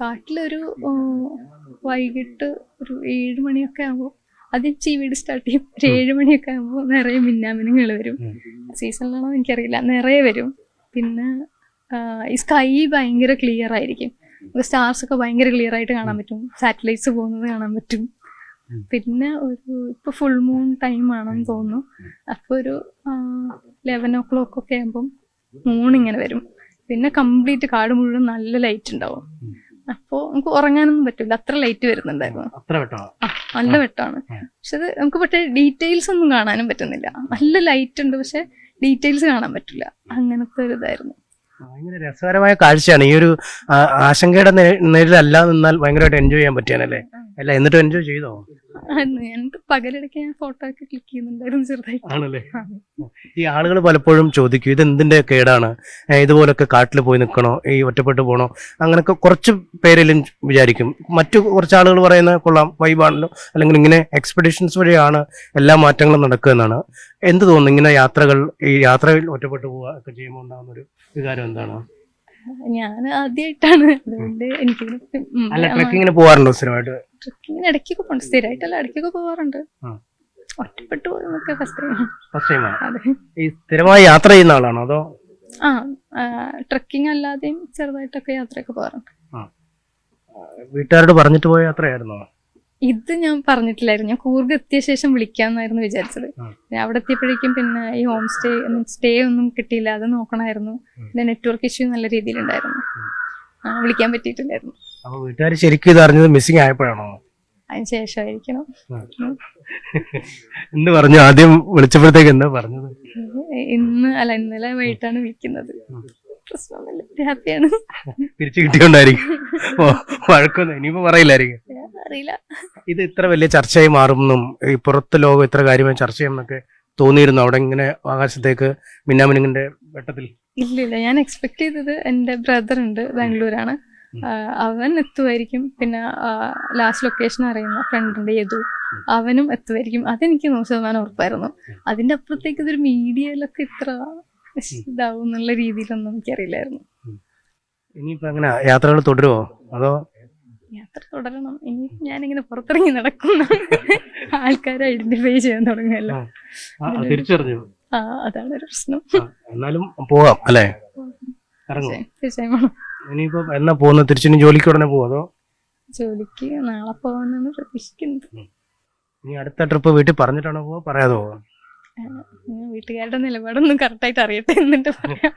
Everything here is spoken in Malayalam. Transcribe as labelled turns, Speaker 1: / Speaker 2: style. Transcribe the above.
Speaker 1: കാട്ടിലൊരു വൈകിട്ട് ഒരു 7 മണിയൊക്കെ ആകുമ്പോൾ ആദ്യം ചീവീട് സ്റ്റാർട്ട് ചെയ്യും. ഒരു 7 മണിയൊക്കെ ആകുമ്പോൾ നിറയെ മിന്നാമിനുങ്ങൾ വരും. സീസണിലാണോ എനിക്കറിയില്ല, നിറയെ വരും. പിന്നെ ഈ സ്കൈ ഭയങ്കര ക്ലിയർ ആയിരിക്കും. സ്റ്റാർസ് ഒക്കെ ഭയങ്കര ക്ലിയർ ആയിട്ട് കാണാൻ പറ്റും. സാറ്റലൈറ്റ്സ് പോകുന്നത് കാണാൻ പറ്റും. പിന്നെ ഇപ്പോൾ ഫുൾ മൂൺ ടൈം ആണെന്ന് തോന്നുന്നു. അപ്പോൾ ഒരു 11 o'clock ആകുമ്പം മൂൺ ഇങ്ങനെ വരും. പിന്നെ കംപ്ലീറ്റ് കാട് മുഴുവൻ നല്ല ലൈറ്റ് ഉണ്ടാവും. അപ്പോൾ നമുക്ക് ഉറങ്ങാനൊന്നും പറ്റില്ല, അത്ര ലൈറ്റ് വരുന്നുണ്ടായിരുന്നു. നല്ല വെട്ടമാണ്. പക്ഷെ അത് നമുക്ക് പക്ഷേ ഡീറ്റെയിൽസ് ഒന്നും കാണാനും പറ്റുന്നില്ല. നല്ല ലൈറ്റ് ഉണ്ട്, പക്ഷെ ഡീറ്റെയിൽസ് കാണാൻ പറ്റില്ല. അങ്ങനത്തെ ഒരു ഇതായിരുന്നു.
Speaker 2: ഭയങ്കര രസകരമായ കാഴ്ചയാണ്. ഈ ഒരു ആശങ്കയുടെ നേരിലല്ല നിന്നാൽ ഭയങ്കരമായിട്ട് എൻജോയ് ചെയ്യാൻ പറ്റിയാനല്ലേ? അല്ല, എന്നിട്ടും എൻജോയ് ചെയ്തോ?
Speaker 1: ഞാൻ പകലിടയ്ക്ക് ഞാൻ ഫോട്ടോ ഒക്കെ ക്ലിക്ക് ചെയ്യുന്നുണ്ടായിരുന്നു ചെറുതായിട്ട്.
Speaker 2: ആണല്ലേ? ഈ ആളുകൾ പലപ്പോഴും ചോദിക്കും, ഇത് എന്തിന്റെ കേടാണ്, ഇതുപോലൊക്കെ കാട്ടിൽ പോയി നിൽക്കണോ, ഈ ഒറ്റപ്പെട്ടു പോകണോ, അങ്ങനെയൊക്കെ കുറച്ച് പേരെങ്കിലും വിചാരിക്കും. മറ്റു കുറച്ച് ആളുകൾ പറയുന്നത് കൊള്ളാം, വൈബാണല്ലോ, അല്ലെങ്കിൽ ഇങ്ങനെ എക്സ്പെഡിഷൻസ് വഴിയാണ് എല്ലാ മാറ്റങ്ങളും നടക്കുക എന്നാണ്. എന്ത് തോന്നുന്നു ഇങ്ങനെ യാത്രകൾ, ഈ യാത്രയിൽ ഒറ്റപ്പെട്ടു പോവുക ഒക്കെ ചെയ്യുമ്പോൾ ഉണ്ടാകുന്നൊരു വികാരം എന്താണ്?
Speaker 1: ഞാൻ ആദ്യമായിട്ടാണ്, അതുകൊണ്ട് എനിക്ക്
Speaker 2: ട്രക്കിങ്ങിന് പോകാറുണ്ടോ സ്ഥിരമായിട്ട്?
Speaker 1: ട്രക്കിങ്ങിന് ഇടയ്ക്കൊക്കെ പോകും, സ്ഥിരമായിട്ടല്ല, ഇടയ്ക്കൊക്കെ പോകാറുണ്ട്. ഒറ്റപ്പെട്ടു പോകുന്നൊക്കെ ഫസ്റ്റ് ടൈം. അതെ.
Speaker 2: ഈ സ്ഥിരമായി യാത്ര ചെയ്യുന്ന ആളാണോ അതോ?
Speaker 1: ട്രക്കിംഗ് അല്ലാതെയും ചെറുതായിട്ടൊക്കെ യാത്രയൊക്കെ പോകാറുണ്ട്.
Speaker 2: വീട്ടുകാരോട് പറഞ്ഞിട്ട് പോയ യാത്രയായിരുന്നോ?
Speaker 1: ഇത് ഞാൻ പറഞ്ഞിട്ടില്ലായിരുന്നു. ഞാൻ കൂർഗ് എത്തിയ ശേഷം വിളിക്കാമെന്നായിരുന്നു വിചാരിച്ചത്. അവിടെ എത്തിയപ്പോഴേക്കും പിന്നെ ഈ ഹോം സ്റ്റേ ഒന്നും കിട്ടിയില്ല, അത് നോക്കണമായിരുന്നു. പിന്നെ നെറ്റ്വർക്ക് ഇഷ്യൂ നല്ല രീതിയിലുണ്ടായിരുന്നു, വിളിക്കാൻ പറ്റിയിട്ടില്ലായിരുന്നു.
Speaker 2: അപ്പൊ വീട്ടുകാർ ശരിക്കും ഇത് അറിഞ്ഞത് മിസ്സിംഗ് ആയപ്പോഴാണോ?
Speaker 1: അതിന് ശേഷമായിരിക്കണം.
Speaker 2: എന്ത് പറഞ്ഞു ആദ്യം വിളിച്ചപ്പോഴത്തേക്ക്? എന്താ പറഞ്ഞത്?
Speaker 1: ഇന്നലെ വൈകിട്ടാണ് വിളിക്കുന്നത്. പ്രശ്നമൊന്നുമില്ല, ഹാപ്പിയാണ്.
Speaker 2: തിരിച്ചു കിട്ടിയോണ്ടായിരിക്കും വഴക്കൊന്നും ഇനിയിപ്പോ പറയില്ലായിരിക്കും.
Speaker 1: അറിയില്ല.
Speaker 2: ഇത് ഇത്ര വലിയ ചർച്ചയായി മാറുമെന്നും ഈ പുറത്ത് ലോകം ഇത്ര കാര്യമായി ചർച്ച ചെയ്യുമെന്നൊക്കെ തോന്നിയിരുന്നു അവിടെ ഇങ്ങനെ ആകാശത്തേക്ക് മിന്നാമിനുങ്ങിന്റെ വെട്ടത്തിൽ?
Speaker 1: ഇല്ലില്ല, ഞാൻ എക്സ്പെക്ട് ചെയ്തത് എൻ്റെ ബ്രദർ ഉണ്ട്, ബാംഗ്ലൂരാണ്, അവൻ എത്തുമായിരിക്കും. പിന്നെ ലാസ്റ്റ് ലൊക്കേഷൻ അറിയുന്ന ഫ്രണ്ട് ഉണ്ട് യദു, അവനും എത്തുമായിരിക്കും. അതെനിക്ക് 100% ഉറപ്പായിരുന്നു. അതിൻ്റെ അപ്പുറത്തേക്ക് ഇതൊരു മീഡിയയിലൊക്കെ ഇത്ര ഇതാവും എന്നുള്ള രീതിയിലൊന്നും എനിക്കറിയില്ലായിരുന്നു.
Speaker 2: ഇനിയിപ്പോ അങ്ങനെ യാത്രകൾ തുടരുമോ അതോ?
Speaker 1: യാത്ര തുടരണം. ഇനി ഞാനിങ്ങനെ പുറത്തിറങ്ങി നടക്കുന്ന ആൾക്കാരെ ഐഡന്റിഫൈ ചെയ്യാൻ തുടങ്ങിയല്ലോ. അതാണ് ഒരു പ്രശ്നം.
Speaker 2: എന്നാലും പോവാം അല്ലേ?
Speaker 1: തീർച്ചയായും.
Speaker 2: ഇനിയിപ്പോ എന്നാ പോകുന്നത്? തിരിച്ചു ജോലിക്ക് ഉടനെ പോവോ അതോ?
Speaker 1: ജോലിക്ക് നാളെ പോവാന്നാണ് പ്രതീക്ഷിക്കുന്നത്.
Speaker 2: ഇനി അടുത്ത ട്രിപ്പ് വീട്ടിൽ പറഞ്ഞിട്ടാണോ പോവാ, പറയാതെ പോവാ?
Speaker 1: വീട്ടുകാരുടെ നിലപാടൊന്നും കറക്റ്റായിട്ട് അറിയട്ടെ എന്നിട്ട് പറയാം.